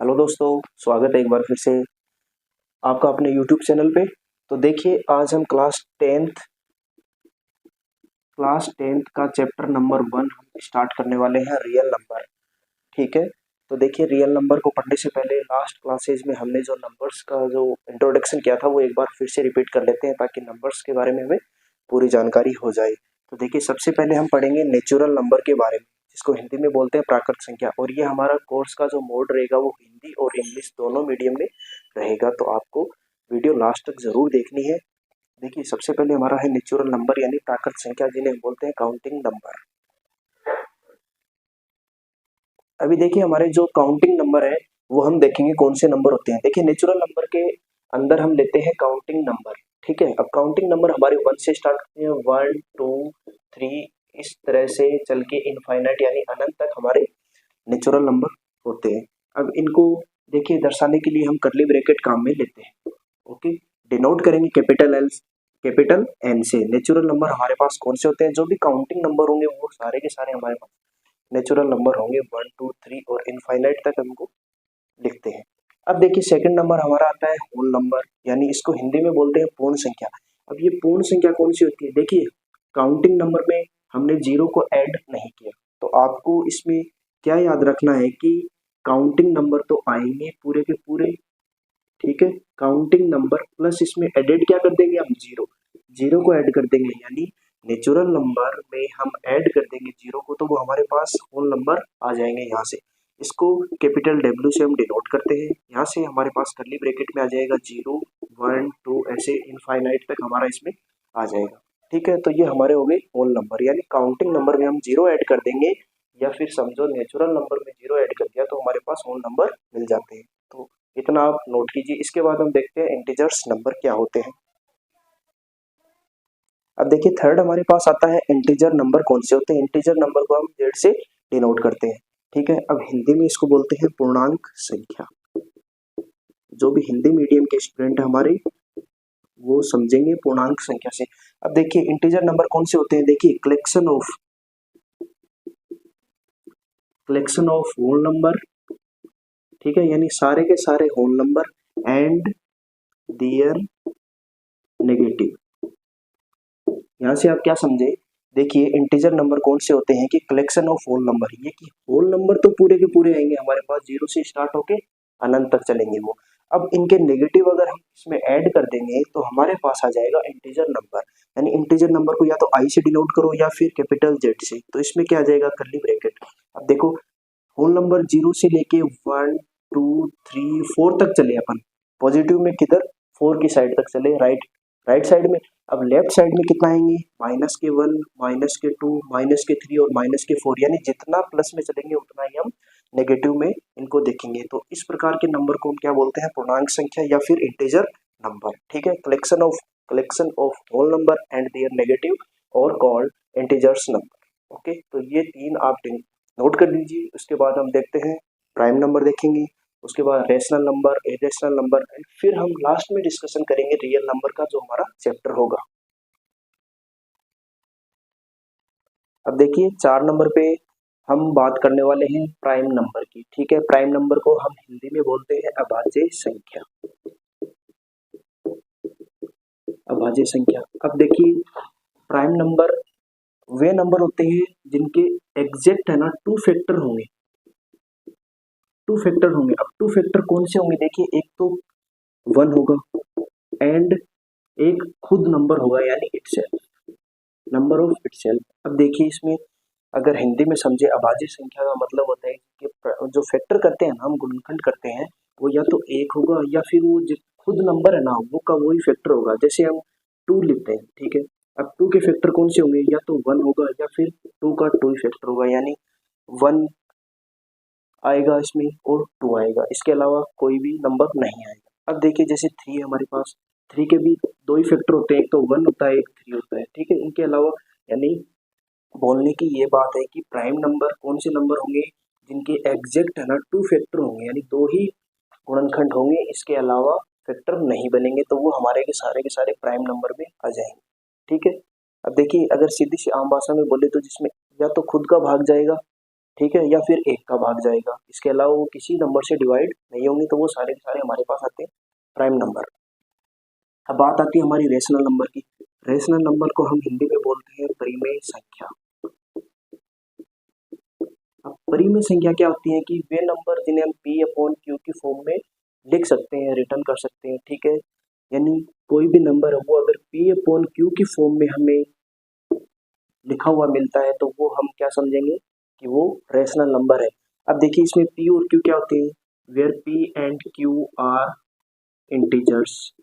Hello दोस्तों, स्वागत है एक बार फिर से आपका अपने यूट्यूब चैनल पे। तो देखिए, आज हम क्लास टेंथ का चैप्टर नंबर 1 हम स्टार्ट करने वाले हैं, रियल नंबर। ठीक है। तो देखिए, रियल नंबर को पढ़ने से पहले लास्ट क्लासेज में हमने जो नंबर्स का जो इंट्रोडक्शन किया था वो एक बार फिर से रिपीट कर लेते हैं ताकि नंबर्स के बारे में हमें पूरी जानकारी हो जाए। तो देखिए, सबसे पहले हम पढ़ेंगे नेचुरल नंबर के बारे में, जिसको हिंदी में बोलते हैं प्राकृत संख्या। और ये हमारा कोर्स का जो मोड रहेगा वो हिंदी और इंग्लिश दोनों मीडियम में रहेगा, तो आपको वीडियो लास्ट तक जरूर देखनी है। देखिए, सबसे पहले हमारा है नेचुरल नंबर यानी प्राकृत संख्या, जिन्हें हम बोलते हैं काउंटिंग नंबर। अभी देखिए, हमारे जो काउंटिंग नंबर है वो हम देखेंगे कौन से नंबर होते हैं। देखिए, नेचुरल नंबर के अंदर हम लेते हैं काउंटिंग नंबर। ठीक है। अब काउंटिंग नंबर हमारे 1 से स्टार्ट होते हैं, 1 2 3 इस तरह से चल के इनफाइनाइट यानी अनंत तक हमारे नेचुरल नंबर होते हैं। अब इनको देखिए, दर्शाने के लिए हम कर्ली ब्रैकेट काम में लेते हैं। ओके। डिनोट करेंगे कैपिटल एन से। नेचुरल नंबर हमारे पास कौन से होते हैं? जो भी काउंटिंग नंबर होंगे वो सारे के सारे हमारे पास नेचुरल नंबर होंगे, 1 2 3 और इनफाइनाइट तक हमको लिखते हैं। अब देखिए, सेकंड नंबर हमारा आता है होल नंबर, यानी इसको हिंदी में बोलते हैं पूर्ण संख्या। अब ये पूर्ण संख्या कौन सी होती है? देखिए, काउंटिंग नंबर में हमने जीरो को ऐड नहीं किया, तो आपको इसमें क्या याद रखना है कि काउंटिंग नंबर तो आएंगे पूरे के पूरे। ठीक है। काउंटिंग नंबर प्लस इसमें एडेड क्या कर देंगे? हम जीरो जीरो को ऐड कर देंगे, यानी नेचुरल नंबर में हम ऐड कर देंगे जीरो को, तो वो हमारे पास होल नंबर आ जाएंगे। यहाँ से इसको कैपिटल डब्ल्यू से हम डिनोट करते हैं। यहाँ से हमारे पास कर्ली ब्रैकेट में आ जाएगा 0 1 2 ऐसे इनफाइनाइट तक हमारा इसमें आ जाएगा। ठीक है। तो ये हमारे हो गए होल नंबर, यानी काउंटिंग नंबर में हम जीरो ऐड कर देंगे, या फिर समझो नेचुरल नंबर में जीरो ऐड कर दिया तो हमारे पास होल नंबर मिल जाते हैं। तो इतना आप नोट कीजिए। इसके बाद हम देखते हैं इंटीजर्स नंबर क्या होते हैं। अब देखिए, थर्ड हमारे पास आता है इंटीजर नंबर कौन से होते हैं। इंटीजर नंबर को हम जेड से डिनोट करते हैं। ठीक है। अब हिंदी में इसको बोलते हैं पूर्णांक संख्या। जो भी हिंदी मीडियम के स्टूडेंट हमारे वो समझेंगे पूर्णांक संख्या से। अब देखिए, इंटीजर नंबर कौन से होते हैं? देखिए, कलेक्शन ऑफ होल नंबर। ठीक है, यानी सारे के सारे whole number and their negative. यहाँ से आप क्या समझे? देखिए, इंटीजर नंबर कौन से होते हैं कि कलेक्शन ऑफ होल नंबर, ये कि होल नंबर तो पूरे के पूरे आएंगे हमारे पास, जीरो से स्टार्ट होके अनंत तक चलेंगे वो। अब इनके नेगेटिव अगर हम इसमें ऐड कर देंगे तो हमारे पास आ जाएगा इंटीजर नंबर। यानी इंटीजर नंबर को या तो आई से डिनोट करो या फिर कैपिटल जेड से, तो इसमें क्या आ जाएगा? Curly bracket. अब देखो, होल नंबर जीरो से लेके 1 2 3 4 तक चले अपन, पॉजिटिव में किधर? 4 की साइड तक चले, राइट राइट साइड में। अब लेफ्ट साइड में कितना आएंगे? -1 -2 -3 और -4, यानी जितना प्लस में चलेंगे उतना ही हम नेगेटिव में इनको देखेंगे। तो इस प्रकार के नंबर को हम क्या बोलते हैं? पूर्णांक संख्या या फिर इंटीजर नंबर। ठीक है। Collection of whole number and their negative और कॉल्ड इंटीजर्स नंबर। ओके। तो ये तीन आप नोट कर लीजिए। उसके बाद हम देखते हैं प्राइम नंबर देखेंगे, उसके बाद rational number, irrational number, and फिर हम लास्ट में डिस्कशन करेंगे रियल नंबर का, जो हमारा चैप्टर होगा। अब देखिए, 4 नंबर पे हम बात करने वाले हैं प्राइम नंबर की। ठीक है। प्राइम नंबर को हम हिंदी में बोलते हैं अभाज्य संख्या। अभाज्य संख्या। अब देखिए, प्राइम नंबर वे नंबर होते हैं जिनके एग्जैक्ट है ना 2 फैक्टर होंगे। 2 फैक्टर होंगे। अब 2 फैक्टर कौन से होंगे? देखिए, एक तो 1 होगा एंड एक खुद नंबर होगा, यानी इटसेल्फ, नंबर ऑफ इटसेल्फ। अब देखिए, इसमें अगर हिंदी में समझे, अभाज्य संख्या का मतलब होता है कि जो फैक्टर करते हैं ना, हम गुणनखंड करते हैं, वो या तो 1 होगा या फिर वो जो खुद नंबर है ना वो का वही फैक्टर होगा। जैसे हम 2 लिखते हैं। ठीक है। अब 2 के फैक्टर कौन से होंगे? या तो 1 होगा या फिर 2 का 2 ही फैक्टर होगा, यानी 1 आएगा इसमें और 2 आएगा, इसके अलावा कोई भी नंबर नहीं आएगा। अब देखिए, जैसे 3 है हमारे पास, 3 के भी 2 ही फैक्टर होते हैं, एक तो 1 होता है, एक 3 होता है। ठीक है। इनके अलावा, यानी बोलने की ये बात है कि प्राइम नंबर कौन से नंबर होंगे? जिनके एग्जैक्ट है ना 2 फैक्टर होंगे, यानी 2 ही गुणनखंड होंगे, इसके अलावा फैक्टर नहीं बनेंगे, तो वो हमारे के सारे प्राइम नंबर में आ जाएंगे। ठीक है। अब देखिए, अगर सीधी सी आम भाषा में बोले तो जिसमें या तो खुद का भाग जाएगा ठीक है, या फिर 1 का भाग जाएगा। इसके अलावा वो किसी नंबर से डिवाइड नहीं होंगे, तो वो सारे के सारे हमारे पास आते हैं प्राइम नंबर। अब बात आती है हमारी रेशनल नंबर की। रेशनल नंबर को हम हिंदी में बोलते हैं परिमेय संख्या। अब परिमेय संख्या क्या होती है कि वे नंबर जिन्हें हम पी अपॉन क्यू की फॉर्म में लिख सकते हैं, रिटर्न कर सकते हैं, ठीक है। यानी कोई भी नंबर है वो अगर पी अपॉन क्यू की फॉर्म में हमें लिखा हुआ मिलता है तो वो हम क्या समझेंगे कि वो रेशनल नंबर है। अब देखिए इसमें पी और क्यू क्या होते हैं, where P and Q are integers,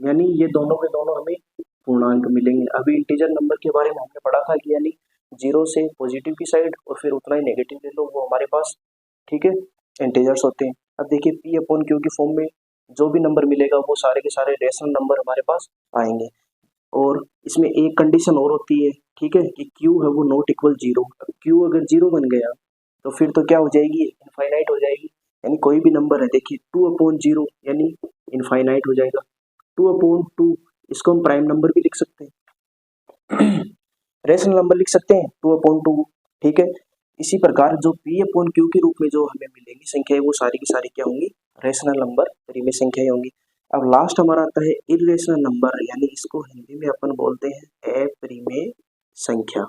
यानी ये दोनों के दोनों हमें पूर्णांक मिलेंगे। अभी इंटीजर नंबर के बारे में हमने पढ़ा था कि यानी 0 से पॉजिटिव की साइड और फिर उतना ही नेगेटिव ले लो, वो हमारे पास, ठीक है, इंटीजर्स होते हैं। अब देखिए पी अपॉन क्यू की फॉर्म में जो भी नंबर मिलेगा वो सारे के सारे रेशनल नंबर हमारे पास आएंगे। और इसमें एक कंडीशन और होती है, ठीक है, कि क्यू है वो नॉट इक्वल जीरो। क्यू अगर जीरो बन गया तो फिर तो क्या हो जाएगी, इनफाइनाइट हो जाएगी। यानी कोई भी नंबर है, देखिए 2/0 यानी इनफाइनाइट हो जाएगा। 2/2 इसको हम प्राइम नंबर भी लिख सकते हैं, रेशनल नंबर लिख सकते हैं 2/2, ठीक है। इसी प्रकार जो पी अपॉन क्यू के रूप में जो हमें मिलेंगी संख्या वो सारी की सारी क्या होंगी, रेशनल नंबर परिमेय संख्याएं होंगी। अब लास्ट हमारा आता है इर्रेशनल नंबर, यानी इसको हिंदी में अपन बोलते हैं अपरिमेय संख्या,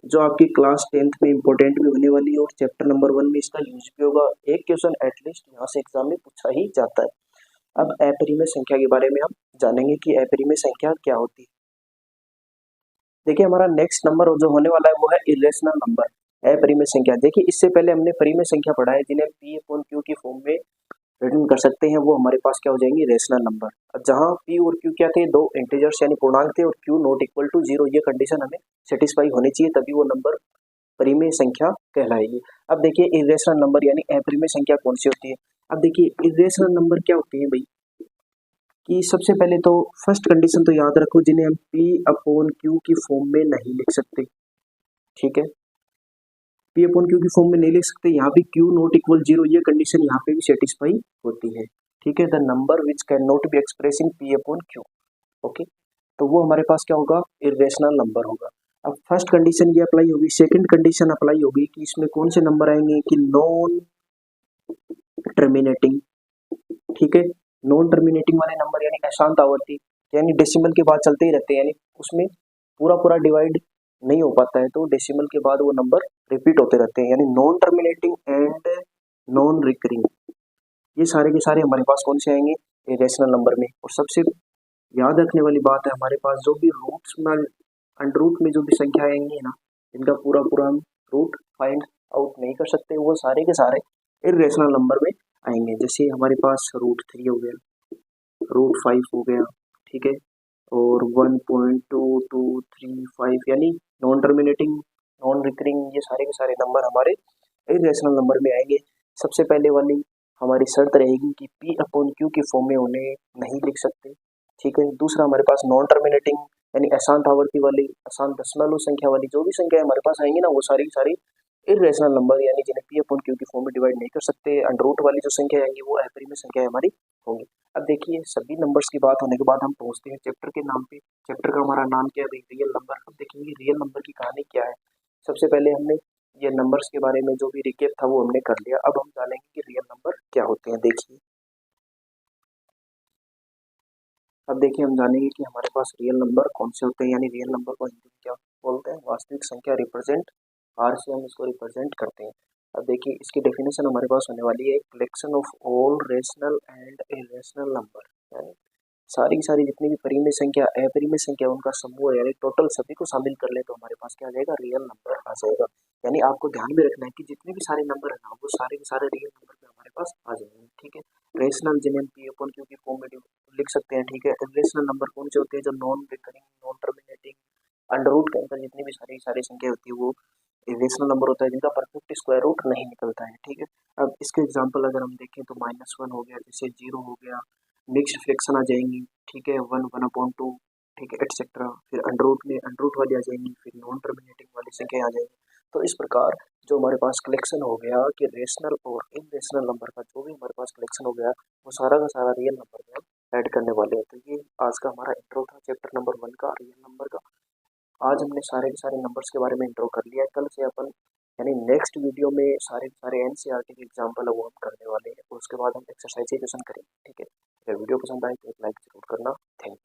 जो आपकी क्लास 10th में इंपॉर्टेंट भी होने वाली है और चैप्टर नंबर 1 में इसका यूज भी होगा। एक क्वेश्चन एटलीस्ट यहाँ से एग्जाम में पूछा ही जाता है। अब अपरिमेय संख्या के बारे में हम जानेंगे कि अपरिमेय संख्या क्या होती है। देखिए हमारा नेक्स्ट नंबर जो होने वाला है वो है इरेशनल नंबर, अपरिमेय संख्या। देखिए इससे पहले हमने परिमेय संख्या पढ़ा है जिन्हें पी अपॉन क्यू की फॉर्म में रिटर्न कर सकते हैं, वो हमारे पास क्या हो जाएंगी, रेशनल नंबर। जहां पी और क्यू क्या थे, दो इंटीजर्स यानी पूर्णांक थे, और Q not equal to zero, ये कंडीशन हमें सेटिस्फाई होनी चाहिए, तभी वो नंबर परिमेय संख्या कहलाएगी। अब देखिए इरेशनल नंबर यानी अपरिमेय संख्या कौन सी होती है। अब देखिए इरेशनल नंबर क्या होते हैं भाई, कि सबसे पहले तो फर्स्ट कंडीशन तो याद रखो, जिन्हें हम पी अपॉन क्यू की फॉर्म में नहीं लिख सकते, ठीक है। पी अपॉन क्यू की फॉर्म में नहीं लिख सकते, यहाँ भी क्यू नॉट इक्वल जीरो, ये कंडीशन यहाँ पे भी सेटिस्फाई होती है, ठीक है। The number which can not be express in P upon Q, okay, तो वो हमारे पास क्या होगा, इरेशनल नंबर होगा। अब फर्स्ट कंडीशन ये अप्लाई होगी, सेकंड कंडीशन अप्लाई होगी कि इसमें कौन से नंबर आएंगे, कि नॉन टर्मिनेटिंग, ठीक है। नॉन टर्मिनेटिंग वाले नंबर यानी अशांत आवर्ती, यानी डेसिमल के बाद चलते ही रहते हैं, यानी उसमें पूरा पूरा डिवाइड नहीं हो पाता है, तो डेसिमल के बाद वो नंबर रिपीट होते रहते हैं, यानी non terminating and non recurring, ये सारे के सारे हमारे पास कौन से आएंगे, इरेशनल नंबर में। और सबसे याद रखने वाली बात है, हमारे पास जो भी रूट्स में अंडर रूट में जो भी संख्या आएंगी ना, इनका पूरा पूरा हम रूट फाइंड आउट नहीं कर सकते, वो सारे के सारे इरेशनल नंबर में आएंगे। जैसे हमारे पास √3 हो गया, √5 हो गया, ठीक है, और 1.2235 यानी नॉन टर्मिनेटिंग नॉन रिकरिंग, ये सारे के सारे नंबर हमारे इरेशनल नंबर में आएंगे। सबसे पहले वाली हमारी शर्त रहेगी कि पी अपॉन क्यू की फॉर्म में उन्हें नहीं लिख सकते, ठीक है। दूसरा हमारे पास नॉन टर्मिनेटिंग यानी अशांत आवर्ती वाली, अशांत दशमलव संख्या वाली जो भी संख्या हमारे पास आएंगी ना, वो सारी की सारी इरेशनल नंबर यानी जिन्हें पी अपॉन क्यू की फॉर्म में डिवाइड नहीं कर सकते। अंडर रूट वाली जो संख्या आएंगी वो अपरिमेय संख्या हमारी होंगी। अब देखिए सभी नंबर्स की बात होने के बाद हम पहुंचते हैं चैप्टर के नाम पे। चैप्टर का हमारा नाम क्या है, रियल नंबर। अब देखेंगे रियल नंबर की कहानी क्या है। सबसे पहले हमने ये नंबर्स के बारे में जो भी रिकेप था वो हमने कर लिया, अब हम जानेंगे कि रियल नंबर क्या होते हैं। देखिए अब देखिए हम जानेंगे कि हमारे पास रियल नंबर कौन से होते हैं, यानी रियल नंबर को हिंदी में क्या बोलते हैं, वास्तविक संख्या। रिप्रेजेंट आर से हम इसको रिप्रेजेंट करते हैं। अब देखिए इसकी डेफिनेशन हमारे पास होने वाली है, collection of all rational and irrational number, यानी सारी की सारी जितनी भी परिमेय संख्या अपरिमेय संख्या उनका समूह है, यानी टोटल सभी को शामिल कर ले तो हमारे पास क्या आ जाएगा, रियल नंबर आ जाएगा। यानी आपको ध्यान में रखना है कि जितने भी सारे नंबर है ना वो सारे के सारे रियल नंबर पे हमारे पास आ जाएंगे, ठीक है। रेशनल जिन्हें हम पी अपॉन क्यू की फॉर्म में लिख सकते हैं, ठीक है। इरेशनल नंबर कौन से होते हैं, जो non recurring non terminating under root के अंदर जितनी भी सारी सारी संख्या होती है वो इरेशनल नंबर होता है, जिनका परफेक्ट स्क्वायर रूट नहीं निकलता है, ठीक है। अब इसके एग्जांपल अगर हम देखें तो -1 हो गया, जैसे 0 हो गया, मिक्स्ड फ्रैक्शन आ जाएंगी, ठीक है, 1/2, ठीक है, एटसेट्रा। फिर अंडर रूट में अंडर रूट वाली आ जाएंगी, फिर नॉन टर्मिनेटिंग वाली संख्या आ जाएंगी। तो इस प्रकार जो हमारे पास कलेक्शन हो गया कि रेशनल और इरेशनल नंबर का, जो भी हमारे पास कलेक्शन हो गया वो सारा का सारा रियल नंबर में हम ऐड करने वाले हैं। तो ये आज का हमारा इंट्रो था चैप्टर नंबर 1 का, रियल नंबर का। आज हमने सारे के सारे नंबर्स के बारे में इंट्रो कर लिया है। कल से अपन यानी नेक्स्ट वीडियो में सारे के सारे एनसीईआरटी के एग्जाम्पल है वो हम करने वाले हैं, और उसके बाद हम एक्सरसाइज क्वेश्चन करेंगे। ठीक है, अगर वीडियो पसंद आए तो एक लाइक जरूर करना। Thank you.